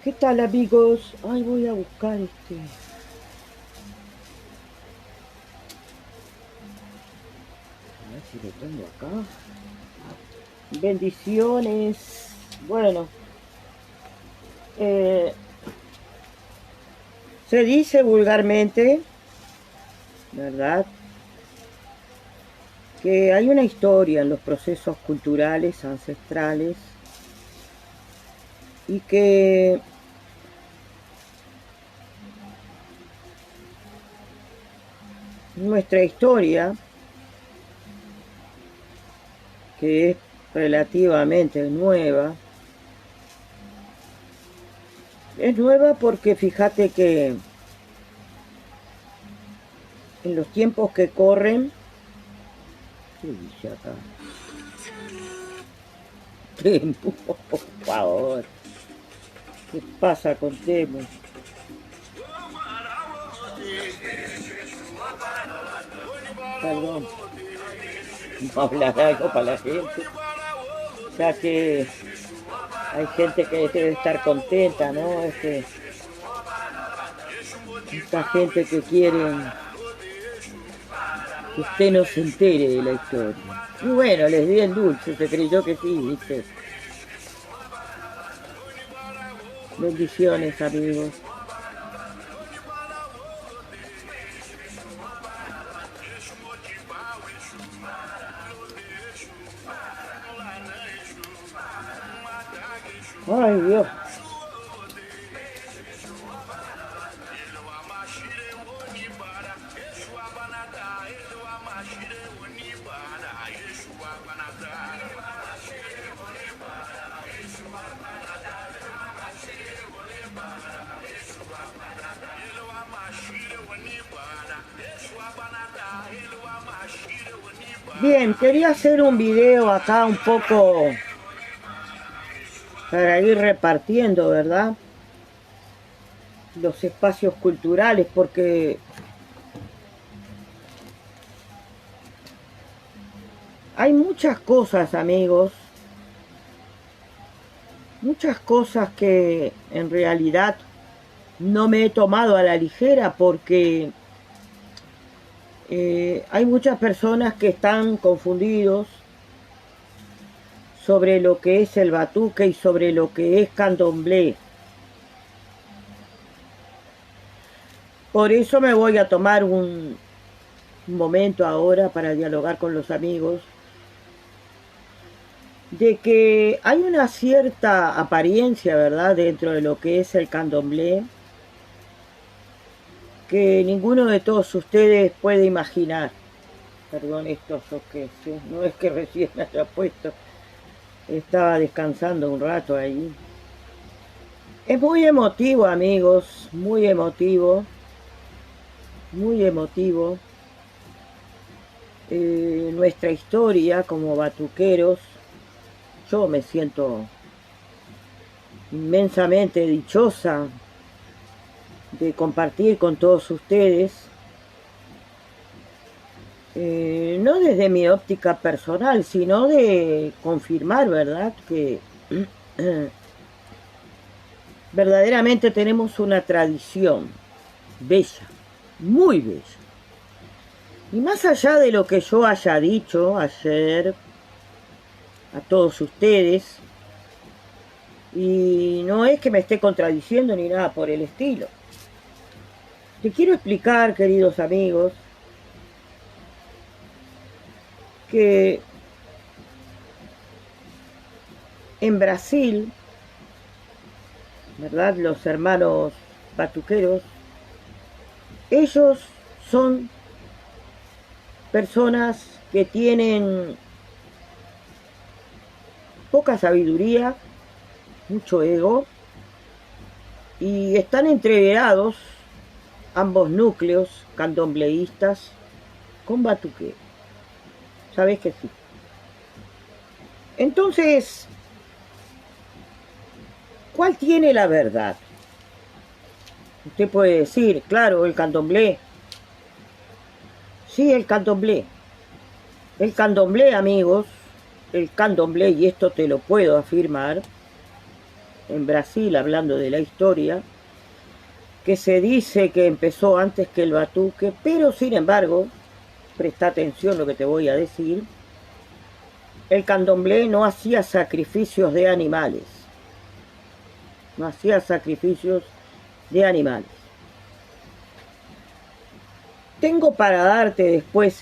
¿Qué tal, amigos? Ay, voy a buscar este. A ver si lo tengo acá. Bendiciones. Bueno, eh, se dice vulgarmente, ¿verdad? Que hay una historia en los procesos culturales ancestrales y que nuestra historia, que es relativamente nueva, es nueva porque fíjate que en los tiempos que corren, ¿qué dice acá? Temu, por favor. ¿Qué pasa con Temu? Perdón, no hablar algo para la gente, ya que hay gente que debe estar contenta, ¿no? Esta gente que quiere que usted no se entere de la historia. Y bueno, les di el dulce, se creyó que sí, ¿viste? Bendiciones, amigos. Ay, Dios. Bien, quería hacer un video acá un poco para ir repartiendo, ¿verdad? Los espacios culturales, porque hay muchas cosas, amigos, muchas cosas que en realidad no me he tomado a la ligera porque hay muchas personas que están confundidos sobre lo que es el batuque y sobre lo que es candomblé. Por eso me voy a tomar un momento ahora para dialogar con los amigos de que hay una cierta apariencia, ¿verdad?, dentro de lo que es el candomblé que ninguno de todos ustedes puede imaginar. Perdón, estos que no es que recién haya puesto, estaba descansando un rato ahí. Es muy emotivo, amigos, muy emotivo, muy emotivo. Nuestra historia como batuqueros, yo me siento inmensamente dichosa de compartir con todos ustedes, no desde mi óptica personal, sino de confirmar, ¿verdad?, que verdaderamente tenemos una tradición bella, muy bella. Y más allá de lo que yo haya dicho ayer a todos ustedes, y no es que me esté contradiciendo ni nada por el estilo, te quiero explicar, queridos amigos, que en Brasil, ¿verdad?, los hermanos batuqueros, ellos son personas que tienen poca sabiduría, mucho ego, y están entreverados ambos núcleos candombleístas con batuque. ¿Sabés que sí? Entonces, ¿cuál tiene la verdad? Usted puede decir, claro, el candomblé. Sí, el candomblé. El candomblé, amigos, el candomblé, y esto te lo puedo afirmar, en Brasil, hablando de la historia, que se dice que empezó antes que el batuque, pero sin embargo, presta atención a lo que te voy a decir, el candomblé no hacía sacrificios de animales, no hacía sacrificios de animales. Tengo para darte después,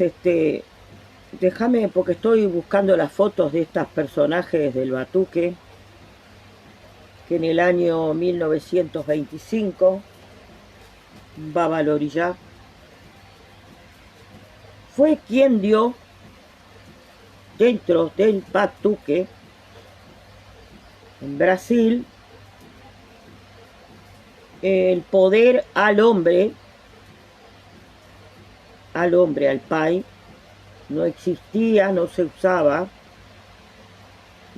déjame, porque estoy buscando las fotos de estos personajes del batuque, que en el año 1925, Baba Lorillá, fue quien dio dentro del batuque en Brasil el poder al hombre, al pai. No existía, no se usaba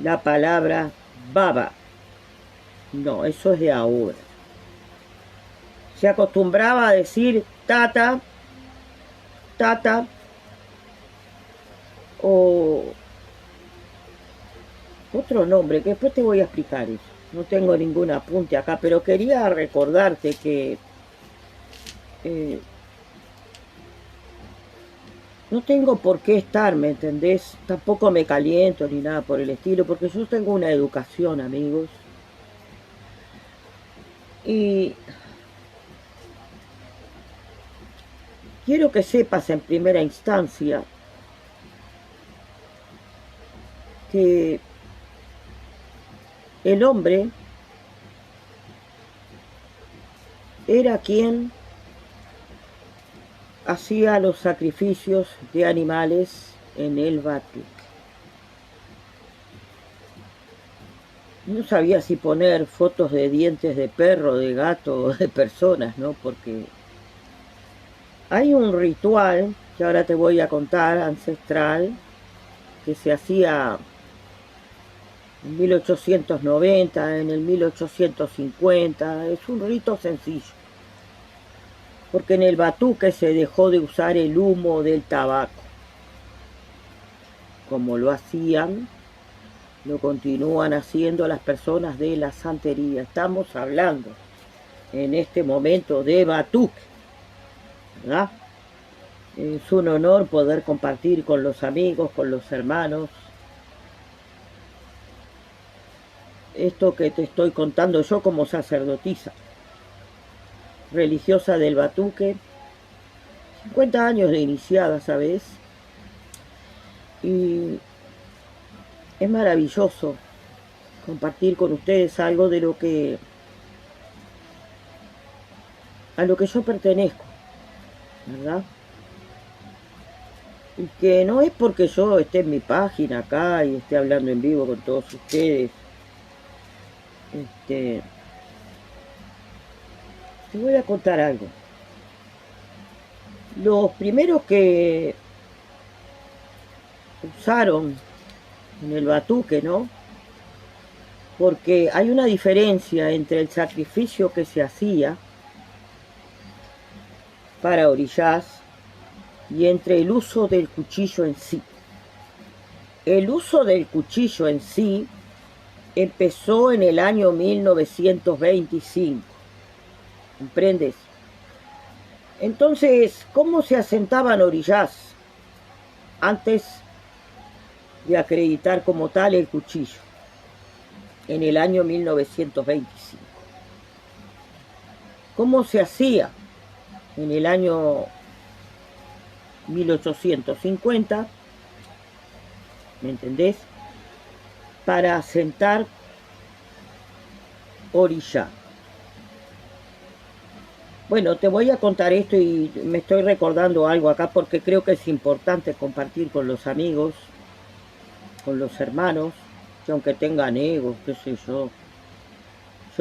la palabra baba. No, eso es de ahora. Se acostumbraba a decir tata, tata, o otro nombre, que después te voy a explicar eso. No tengo ningún apunte acá, pero quería recordarte que no tengo por qué estar, ¿me entendés? Tampoco me caliento ni nada por el estilo, porque yo tengo una educación, amigos. Y quiero que sepas en primera instancia que el hombre era quien hacía los sacrificios de animales en el batuque. No sabía si poner fotos de dientes de perro, de gato o de personas, ¿no? Porque hay un ritual, que ahora te voy a contar, ancestral, que se hacía en 1890, en el 1850, es un rito sencillo, porque en el batuque se dejó de usar el humo del tabaco, como lo hacían, lo continúan haciendo las personas de la santería. Estamos hablando en este momento de batuque, ¿verdad? Es un honor poder compartir con los amigos, con los hermanos, esto que te estoy contando yo como sacerdotisa religiosa del batuque, 50 años de iniciada, ¿sabes? Y es maravilloso compartir con ustedes algo de lo que a lo que yo pertenezco, ¿verdad? Y que no es porque yo esté en mi página acá y esté hablando en vivo con todos ustedes. Te voy a contar algo. Los primeros que usaron en el batuque, ¿no? Porque hay una diferencia entre el sacrificio que se hacía para orillás y entre el uso del cuchillo en sí. El uso del cuchillo en sí empezó en el año 1925. ¿Comprendes? Entonces, ¿cómo se asentaban orillás antes de acreditar como tal el cuchillo? En el año 1925. ¿Cómo se hacía? En el año 1850, ¿me entendés? Para asentar orillá. Bueno, te voy a contar esto y me estoy recordando algo acá porque creo que es importante compartir con los amigos, con los hermanos, que aunque tengan egos, qué sé yo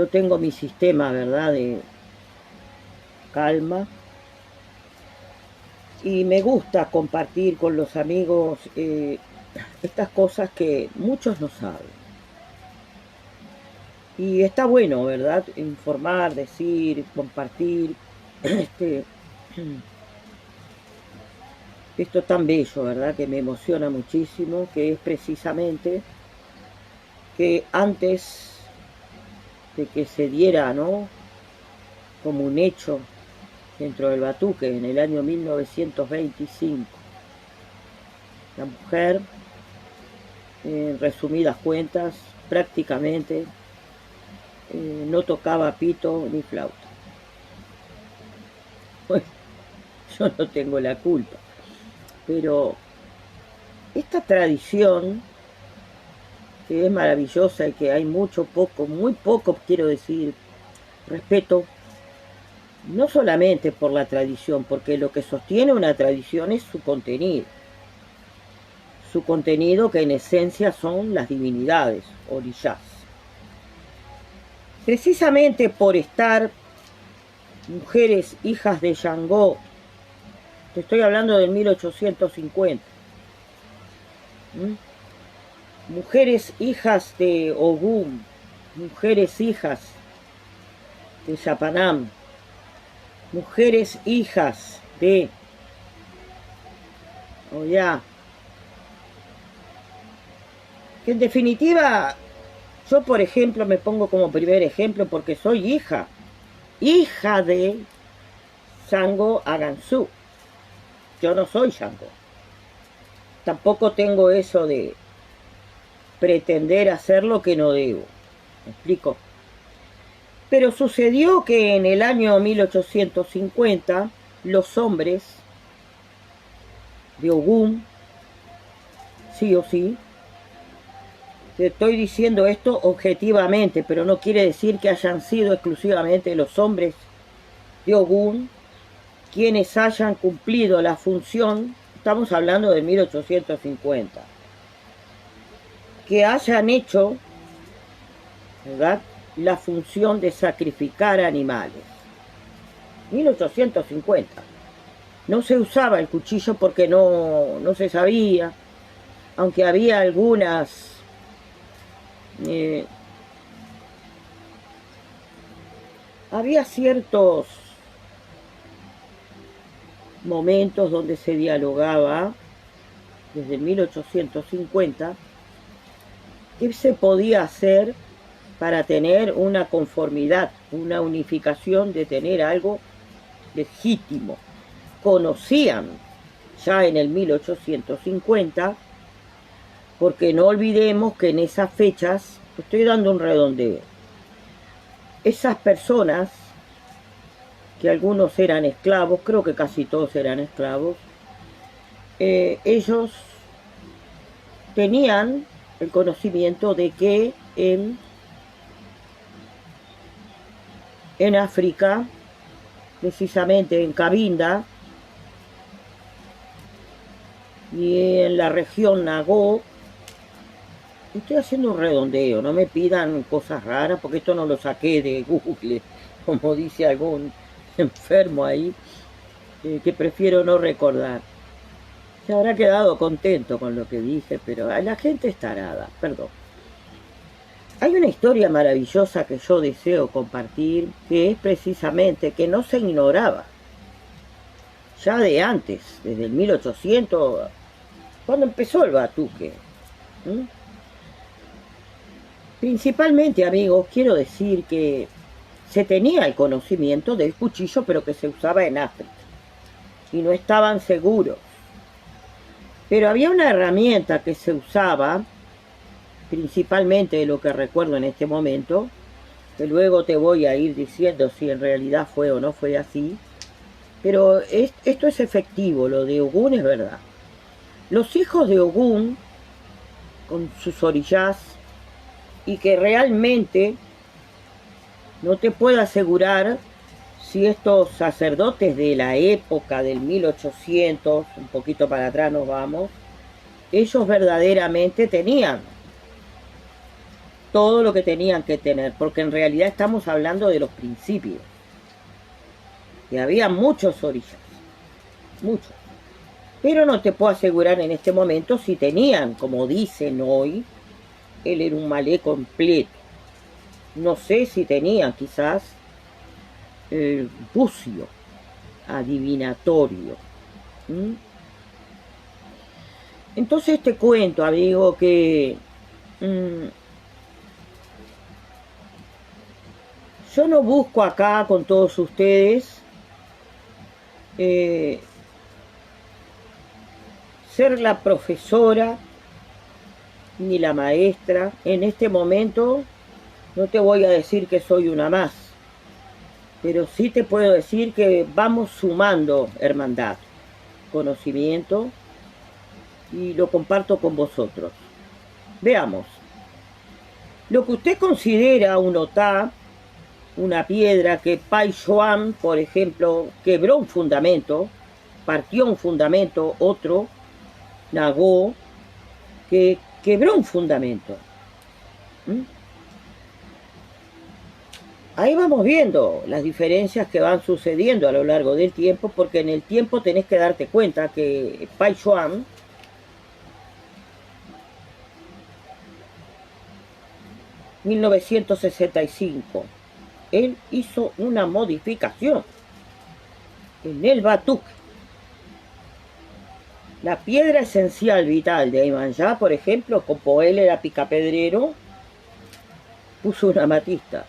tengo mi sistema, ¿verdad?, de calma. Y me gusta compartir con los amigos estas cosas que muchos no saben. Y está bueno, ¿verdad?, informar, decir, compartir esto tan bello, ¿verdad?, que me emociona muchísimo, que es precisamente que antes de que se diera, ¿no?, como un hecho dentro del Batuque en el año 1925. La mujer, en resumidas cuentas, prácticamente no tocaba pito ni flauta. Bueno, yo no tengo la culpa, pero esta tradición, que es maravillosa y que hay mucho, poco, muy poco, quiero decir, respeto, no solamente por la tradición, porque lo que sostiene una tradición es su contenido que en esencia son las divinidades, orishas. Precisamente por estar mujeres hijas de Shango, te estoy hablando del 1850, mujeres hijas de Ogún, mujeres hijas de Yapanam, mujeres hijas de Oya, que en definitiva, yo por ejemplo me pongo como primer ejemplo porque soy hija de Shango Agansu. Yo no soy Shango. Tampoco tengo eso de pretender hacer lo que no debo. ¿Me explico? Pero sucedió que en el año 1850 los hombres de Ogún, sí o sí, te estoy diciendo esto objetivamente, pero no quiere decir que hayan sido exclusivamente los hombres de Ogún quienes hayan cumplido la función, estamos hablando de 1850, que hayan hecho, ¿verdad?, la función de sacrificar animales. 1850. No se usaba el cuchillo porque no se sabía, aunque había algunas había ciertos momentos donde se dialogaba desde 1850 qué se podía hacer para tener una conformidad, una unificación, de tener algo legítimo. Conocían ya en el 1850, porque no olvidemos que en esas fechas, estoy dando un redondeo, esas personas, que algunos eran esclavos, creo que casi todos eran esclavos, ellos tenían el conocimiento de que en África, precisamente en Cabinda y en la región Nagó, estoy haciendo un redondeo, no me pidan cosas raras porque esto no lo saqué de Google, como dice algún enfermo ahí, que prefiero no recordar. Se habrá quedado contento con lo que dije, pero la gente es tarada, perdón. Hay una historia maravillosa que yo deseo compartir, que es precisamente que no se ignoraba ya de antes, desde el 1800, cuando empezó el batuque. Principalmente, amigos, quiero decir que se tenía el conocimiento del cuchillo, pero que se usaba en África, y no estaban seguros. Pero había una herramienta que se usaba, principalmente de lo que recuerdo en este momento, que luego te voy a ir diciendo si en realidad fue o no fue así, pero esto es efectivo, lo de Ogún es verdad. Los hijos de Ogún, con sus orishas, y que realmente no te puedo asegurar si estos sacerdotes de la época del 1800, un poquito para atrás nos vamos, ellos verdaderamente tenían todo lo que tenían que tener, porque en realidad estamos hablando de los principios. Y había muchos orishas, muchos. Pero no te puedo asegurar en este momento si tenían, como dicen hoy, el Erumalé completo. No sé si tenían quizás el bucio adivinatorio. Entonces te cuento, amigo, que Yo no busco acá con todos ustedes ser la profesora ni la maestra. En este momento no te voy a decir que soy una más, pero sí te puedo decir que vamos sumando hermandad, conocimiento, y lo comparto con vosotros. Veamos. Lo que usted considera un otá, una piedra que Pai Shuan, por ejemplo, quebró un fundamento, partió un fundamento, otro, Nagó, que quebró un fundamento. Ahí vamos viendo las diferencias que van sucediendo a lo largo del tiempo, porque en el tiempo tenés que darte cuenta que Pai Shuan, (1965), él hizo una modificación en el Batuk. La piedra esencial vital de Iemanjá, por ejemplo, como él era picapedrero, puso una amatista.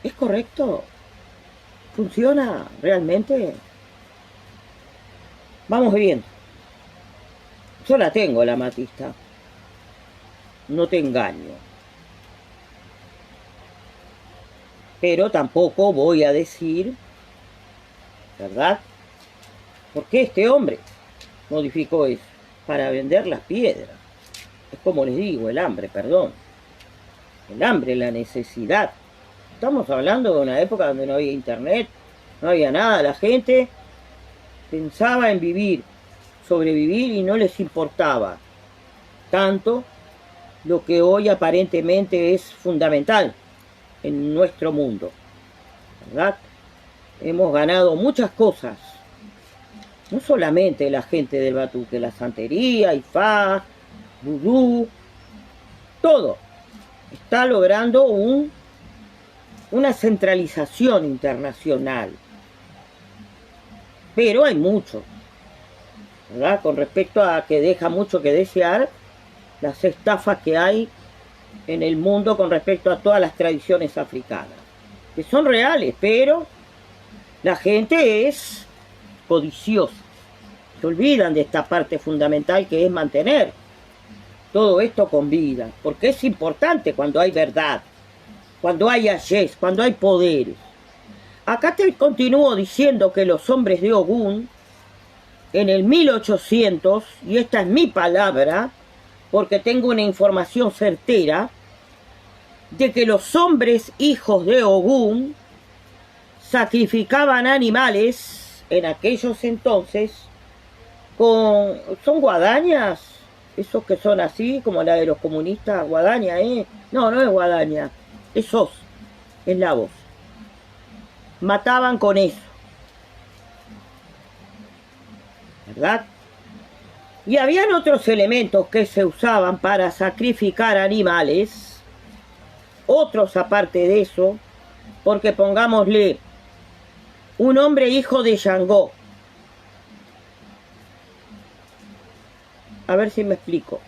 ¿Es correcto? ¿Funciona realmente? Vamos viendo. Yo la tengo, la amatista. No te engaño. Pero tampoco voy a decir, ¿verdad? Porque este hombre modificó eso para vender las piedras. Es como les digo, el hambre, perdón. El hambre, la necesidad. Estamos hablando de una época donde no había internet, no había nada. La gente pensaba en vivir, sobrevivir, y no les importaba tanto lo que hoy aparentemente es fundamental en nuestro mundo, ¿verdad? Hemos ganado muchas cosas. No solamente la gente del Batuque, la santería, Ifá, vudú, todo está logrando una centralización internacional. Pero hay mucho, ¿verdad? Con respecto a que deja mucho que desear las estafas que hay en el mundo con respecto a todas las tradiciones africanas, que son reales, pero la gente es codiciosa. Se olvidan de esta parte fundamental que es mantener todo esto con vida, porque es importante cuando hay verdad, cuando hay ayes, cuando hay poderes. Acá te continúo diciendo que los hombres de Ogún, en el 1800, y esta es mi palabra, porque tengo una información certera, de que los hombres hijos de Ogún sacrificaban animales en aquellos entonces son guadañas, esos que son así, como la de los comunistas, guadaña, no, no es guadaña, es la voz. Mataban con eso, ¿verdad? Y habían otros elementos que se usaban para sacrificar animales, otros aparte de eso, porque pongámosle, un hombre hijo de Shango. A ver si me explico.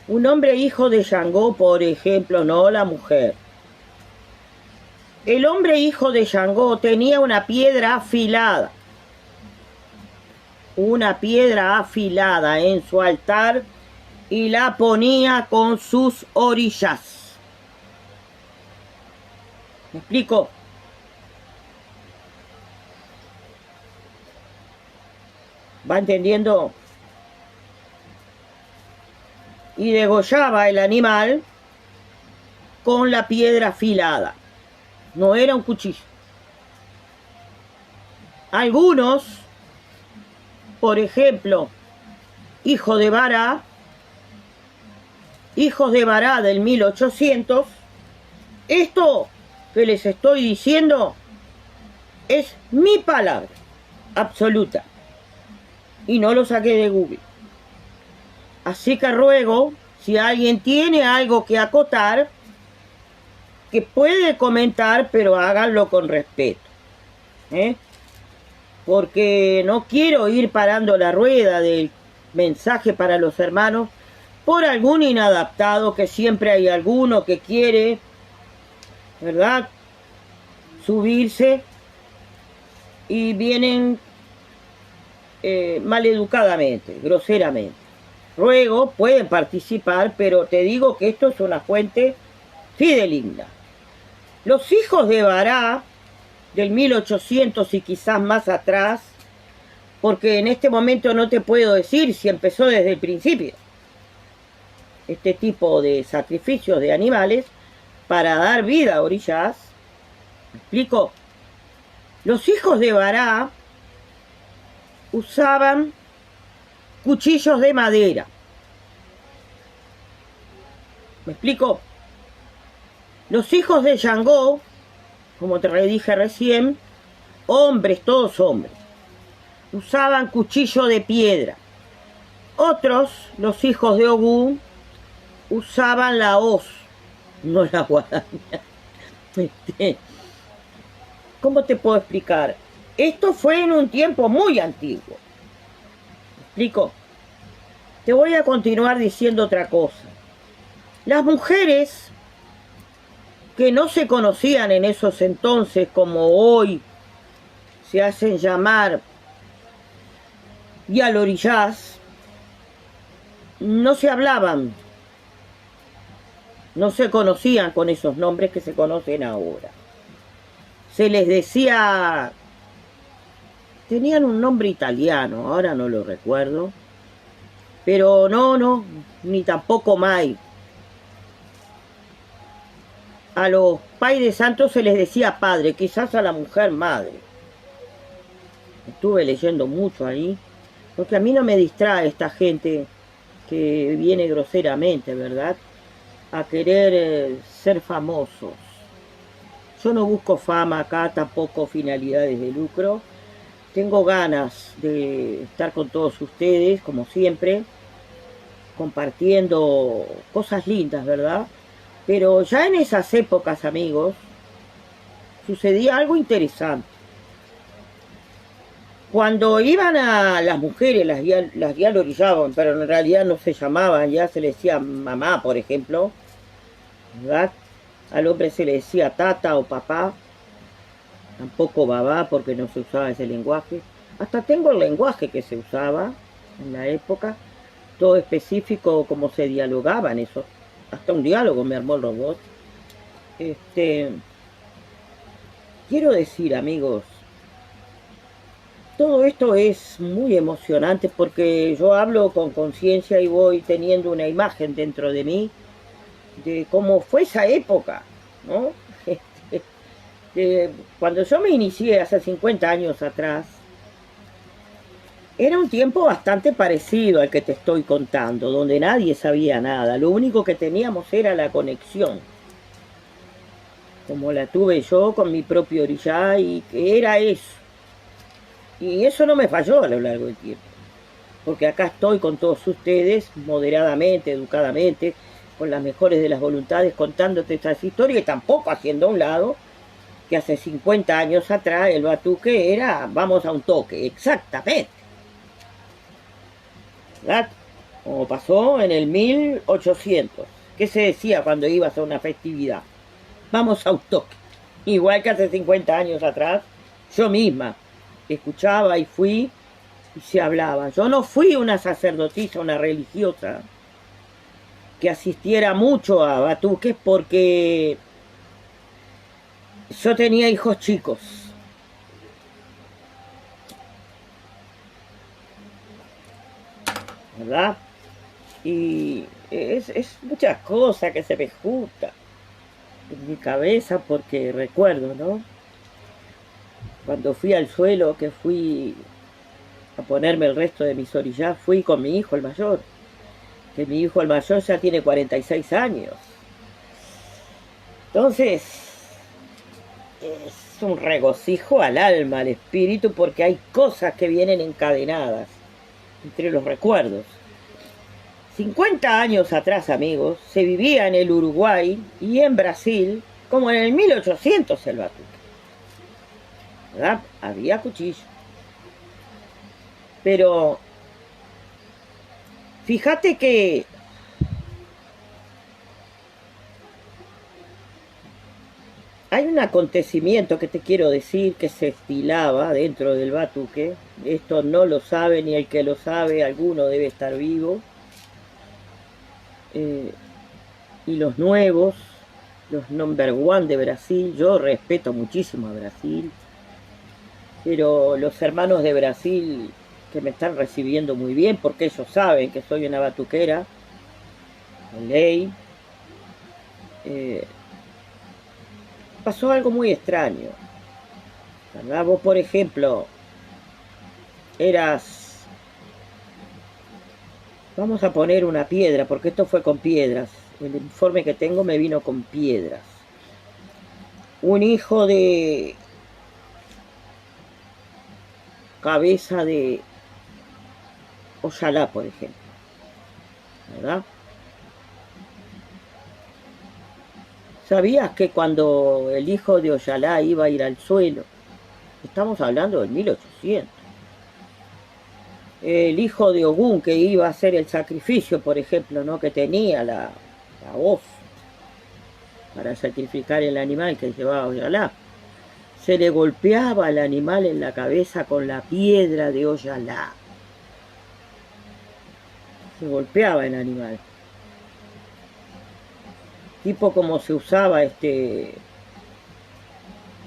Un hombre hijo de Shango, por ejemplo, no la mujer. El hombre hijo de Shango tenía una piedra afilada. Una piedra afilada en su altar y la ponía con sus orillas. ¿Me explico? ¿Va entendiendo? Y degollaba el animal con la piedra afilada. No era un cuchillo. Algunos, por ejemplo, hijos de Bará del 1800, esto que les estoy diciendo es mi palabra absoluta y no lo saqué de Google. Así que ruego, si alguien tiene algo que acotar, que puede comentar, pero háganlo con respeto, porque no quiero ir parando la rueda del mensaje para los hermanos por algún inadaptado, que siempre hay alguno que quiere, ¿verdad?, subirse y vienen maleducadamente, groseramente. Ruego, pueden participar, pero te digo que esto es una fuente fidedigna. Los hijos de Bará, del 1800 y quizás más atrás, porque en este momento no te puedo decir si empezó desde el principio este tipo de sacrificios de animales para dar vida a orillas. ¿Me explico? Los hijos de Bará usaban cuchillos de madera. ¿Me explico? Los hijos de Yangó, como te dije recién, hombres, todos hombres, usaban cuchillo de piedra. Otros, los hijos de Ogún, usaban la hoz, no la guadaña. ¿Cómo te puedo explicar? Esto fue en un tiempo muy antiguo. ¿Me explico? Te voy a continuar diciendo otra cosa. Las mujeres que no se conocían en esos entonces como hoy se hacen llamar yalorillas, no se hablaban, no se conocían con esos nombres que se conocen ahora. Se les decía, tenían un nombre italiano, ahora no lo recuerdo, pero no, ni tampoco Mai. A los pais santos se les decía padre, quizás a la mujer madre. Estuve leyendo mucho ahí, porque a mí no me distrae esta gente que viene groseramente, ¿verdad?, a querer ser famosos. Yo no busco fama acá, tampoco finalidades de lucro. Tengo ganas de estar con todos ustedes, como siempre, compartiendo cosas lindas, ¿verdad? Pero ya en esas épocas, amigos, sucedía algo interesante. Cuando iban a las mujeres, las yalorillaban, pero en realidad no se llamaban, ya se les decía mamá, por ejemplo, ¿verdad? Al hombre se le decía tata o papá, tampoco babá, porque no se usaba ese lenguaje. Hasta tengo el lenguaje que se usaba en la época, todo específico, como se dialogaban eso. Hasta un diálogo me armó el robot. Quiero decir, amigos, todo esto es muy emocionante porque yo hablo con conciencia y voy teniendo una imagen dentro de mí de cómo fue esa época, ¿no? Cuando yo me inicié hace 50 años atrás, era un tiempo bastante parecido al que te estoy contando, donde nadie sabía nada, lo único que teníamos era la conexión, como la tuve yo con mi propio orillá, y que era eso. Y eso no me falló a lo largo del tiempo, porque acá estoy con todos ustedes, moderadamente, educadamente, con las mejores de las voluntades, contándote estas historias y tampoco haciendo a un lado que hace 50 años atrás el batuque era vamos a un toque, exactamente, ¿verdad? Como pasó en el 1800. ¿Qué se decía cuando ibas a una festividad? Vamos a un toque. Igual que hace 50 años atrás, yo misma escuchaba y fui y se hablaba. Yo no fui una sacerdotisa, una religiosa que asistiera mucho a batuques porque yo tenía hijos chicos. ¿Verdad? Y es muchas cosas que se me juntan en mi cabeza porque recuerdo, ¿no? Cuando fui al suelo, que fui a ponerme el resto de mis orillas, fui con mi hijo el mayor, que mi hijo el mayor ya tiene 46 años. Entonces, es un regocijo al alma, al espíritu, porque hay cosas que vienen encadenadas entre los recuerdos. 50 años atrás, amigos, se vivía en el Uruguay y en Brasil como en el 1800 el batuque, ¿verdad? Había cuchillo. Pero fíjate que Hay un acontecimiento que te quiero decir que se estilaba dentro del batuque. Esto no lo sabe, ni el que lo sabe, alguno debe estar vivo. Y los nuevos, los number one de Brasil, yo respeto muchísimo a Brasil, pero los hermanos de Brasil que me están recibiendo muy bien, porque ellos saben que soy una batuquera, de ley, pasó algo muy extraño, ¿verdad? Vos, por ejemplo, eras, vamos a poner una piedra, porque esto fue con piedras, el informe que tengo me vino con piedras. Un hijo de cabeza de Oxalá, por ejemplo, ¿verdad? ¿Sabías que cuando el hijo de Oxalá iba a ir al suelo, estamos hablando del 1800, el hijo de Ogún que iba a hacer el sacrificio, por ejemplo, ¿no? Que tenía la voz para sacrificar el animal que llevaba Oxalá, se le golpeaba al animal en la cabeza con la piedra de Oxalá. Se golpeaba el animal. Tipo como se usaba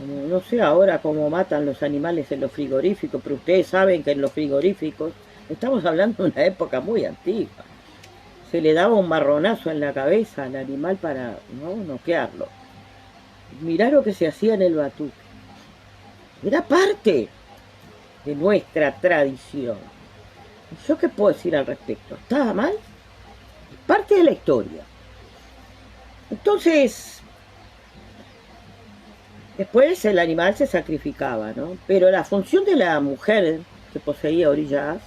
no sé ahora cómo matan los animales en los frigoríficos, pero ustedes saben que en los frigoríficos, estamos hablando de una época muy antigua, se le daba un marronazo en la cabeza al animal para no noquearlo. Mirá lo que se hacía en el batuque. Era parte de nuestra tradición. ¿Yo qué puedo decir al respecto? ¿Estaba mal? Parte de la historia. Entonces, después el animal se sacrificaba, ¿no? Pero la función de la mujer que poseía orillas,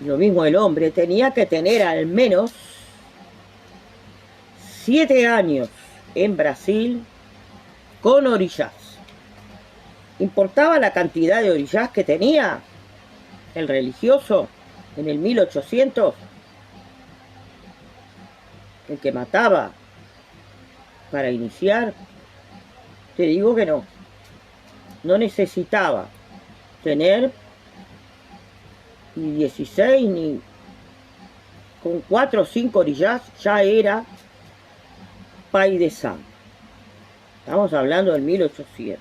lo mismo el hombre, tenía que tener al menos 7 años en Brasil con orillas. ¿Importaba la cantidad de orillas que tenía el religioso en el 1800? El que mataba para iniciar, te digo que no. No necesitaba tener ni 16 ni con 4 o 5 orillas ya era pai de santo. Estamos hablando del 1800.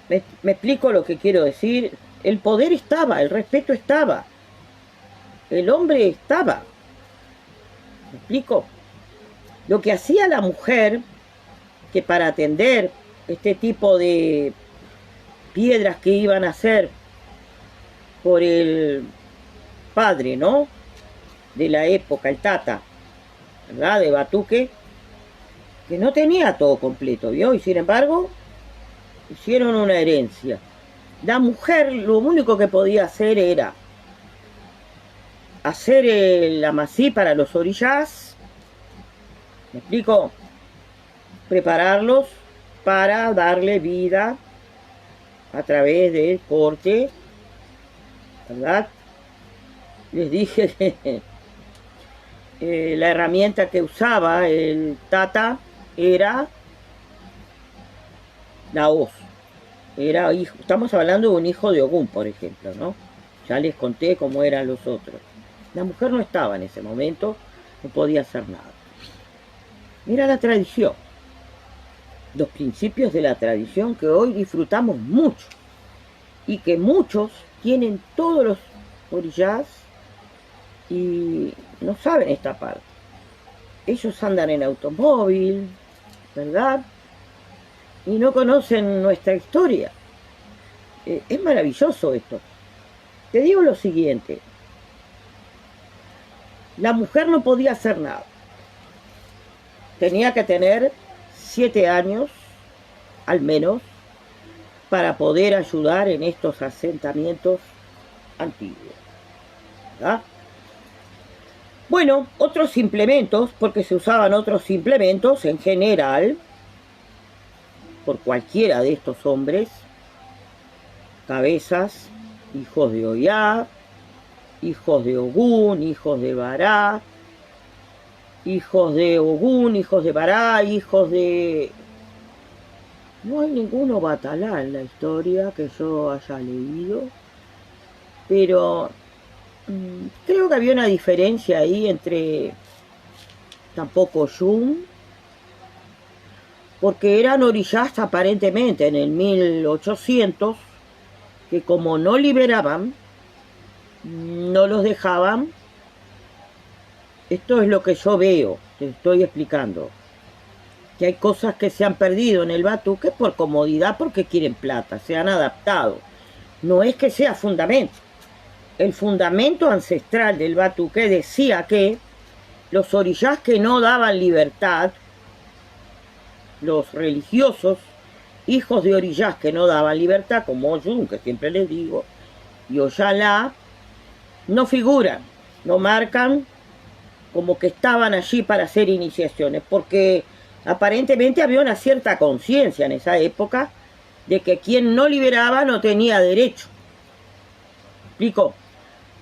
Me explico lo que quiero decir. El poder estaba, el respeto estaba, el hombre estaba. ¿Me explico? Lo que hacía la mujer, que para atender este tipo de piedras que iban a hacer por el padre, ¿no? De la época, el tata, ¿verdad? De batuque, que no tenía todo completo, ¿vio? Y sin embargo, hicieron una herencia. La mujer lo único que podía hacer era hacer el amasí para los orillas, ¿me explico? Prepararlos para darle vida a través del corte, ¿verdad? Les dije que la herramienta que usaba el tata era la hoz. Era hijo, estamos hablando de un hijo de Ogún, por ejemplo, ¿no? Ya les conté cómo eran los otros. La mujer no estaba en ese momento, no podía hacer nada. Mira la tradición, los principios de la tradición que hoy disfrutamos mucho y que muchos tienen todos los orillas y no saben esta parte. Ellos andan en automóvil, ¿verdad? Y no conocen nuestra historia. Es maravilloso esto. Te digo lo siguiente. La mujer no podía hacer nada. Tenía que tener 7 años, al menos, para poder ayudar en estos asentamientos antiguos, ¿verdad? Bueno, otros implementos, porque se usaban otros implementos en general, por cualquiera de estos hombres, cabezas, hijos de Oyá, hijos de Ogún, hijos de Bará, hijos de Ogún, hijos de Bará, hijos de... No hay ninguno Batalá en la historia que yo haya leído, pero creo que había una diferencia ahí entre tampoco Yum, porque eran orillas aparentemente en el 1800, que como no liberaban, no los dejaban. Esto es lo que yo veo, te estoy explicando. Que hay cosas que se han perdido en el batuque por comodidad, porque quieren plata, se han adaptado. No es que sea fundamento. El fundamento ancestral del batuque decía que los orillás que no daban libertad, los religiosos, hijos de orillás que no daban libertad, como Oyun, que siempre les digo, y Oyalá, no figuran, no marcan como que estaban allí para hacer iniciaciones, porque aparentemente había una cierta conciencia en esa época de que quien no liberaba no tenía derecho, ¿explico?,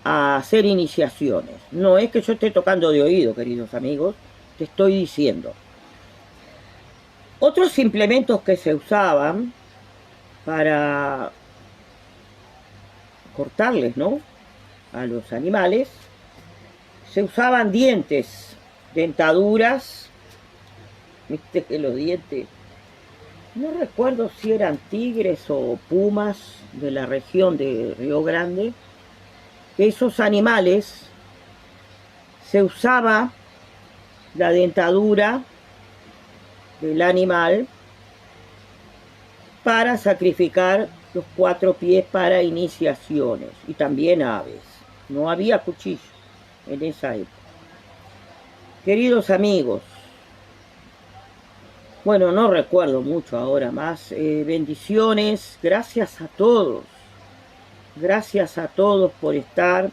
a hacer iniciaciones. No es que yo esté tocando de oído, queridos amigos, te estoy diciendo. Otros implementos que se usaban para cortarles, ¿no?, a los animales, se usaban dientes, dentaduras. Viste que los dientes, no recuerdo si eran tigres o pumas de la región de Río Grande, que esos animales se usaba la dentadura del animal para sacrificar los 4 pies para iniciaciones, y también aves. No había cuchillo en esa época. Queridos amigos, bueno, no recuerdo mucho ahora más. Bendiciones, gracias a todos por estar,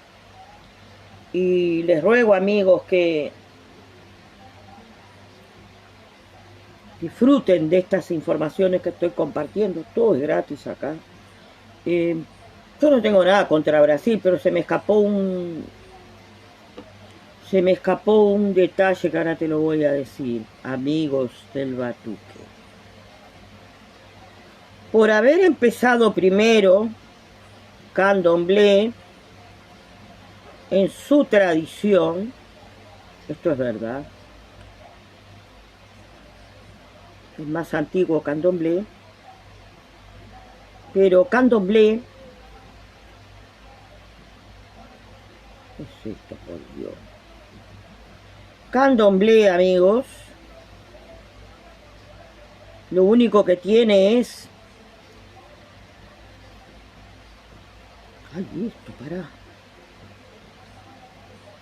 y les ruego, amigos, que disfruten de estas informaciones que estoy compartiendo. Todo es gratis acá. Yo no tengo nada contra Brasil, pero se me escapó un detalle que ahora te lo voy a decir, amigos del batuque. Por haber empezado primero Candomblé en su tradición, esto es verdad, es más antiguo Candomblé, pero Candomblé, ¿qué es esto, por Dios? Candomblé, amigos, lo único que tiene es... Ay, esto, pará.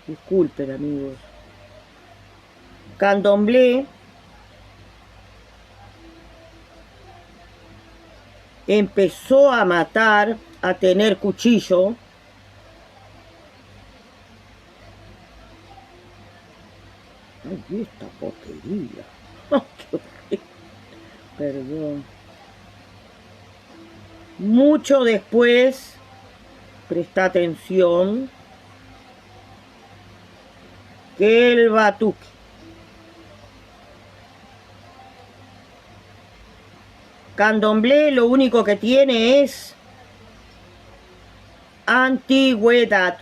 Disculpen, amigos. Candomblé empezó a matar, a tener cuchillo, ay, esta porquería. Qué horrible. Perdón. Mucho después, presta atención, que el batuque. Candomblé lo único que tiene es antigüedad,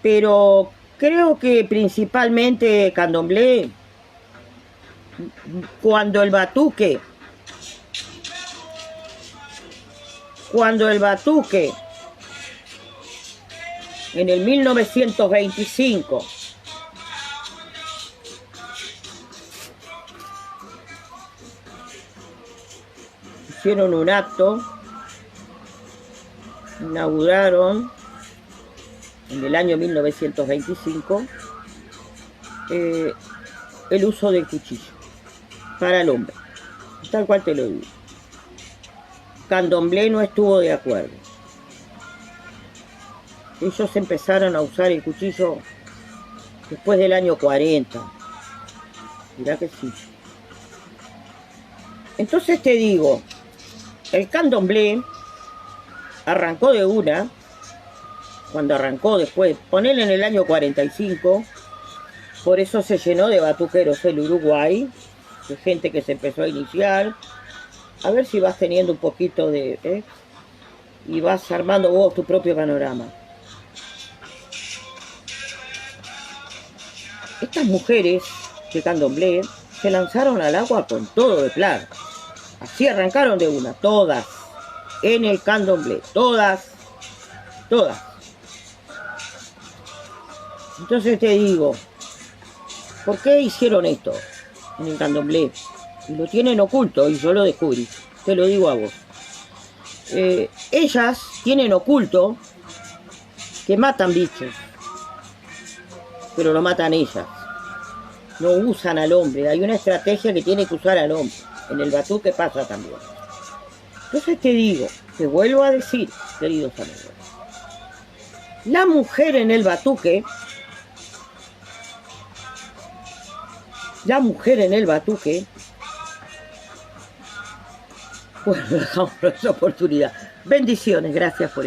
pero creo que principalmente Candomblé, cuando el batuque en el 1925 hicieron un acto, inauguraron en el año 1925 el uso del cuchillo para el hombre, tal cual te lo digo. Candomblé no estuvo de acuerdo. Ellos empezaron a usar el cuchillo después del año 40. Mirá que sí. Entonces te digo, el Candomblé arrancó de una, cuando arrancó después, ponele en el año 45, Por eso se llenó de batuqueros el Uruguay, de gente que se empezó a iniciar. A ver si vas teniendo un poquito de... y vas armando vos tu propio panorama. Estas mujeres de candomblé se lanzaron al agua con todo de plan. Así arrancaron de una, todas, en el candomblé, todas. Entonces te digo, ¿por qué hicieron esto en el candomblé? Y lo tienen oculto y yo lo descubrí, te lo digo a vos. Ellas tienen oculto que matan bichos, pero lo matan ellas. No usan al hombre, hay una estrategia que tiene que usar al hombre. En el batuque pasa también. Entonces te digo, te vuelvo a decir, queridos amigos, la mujer en el batuque, bueno, dejamos esa oportunidad. Bendiciones, gracias por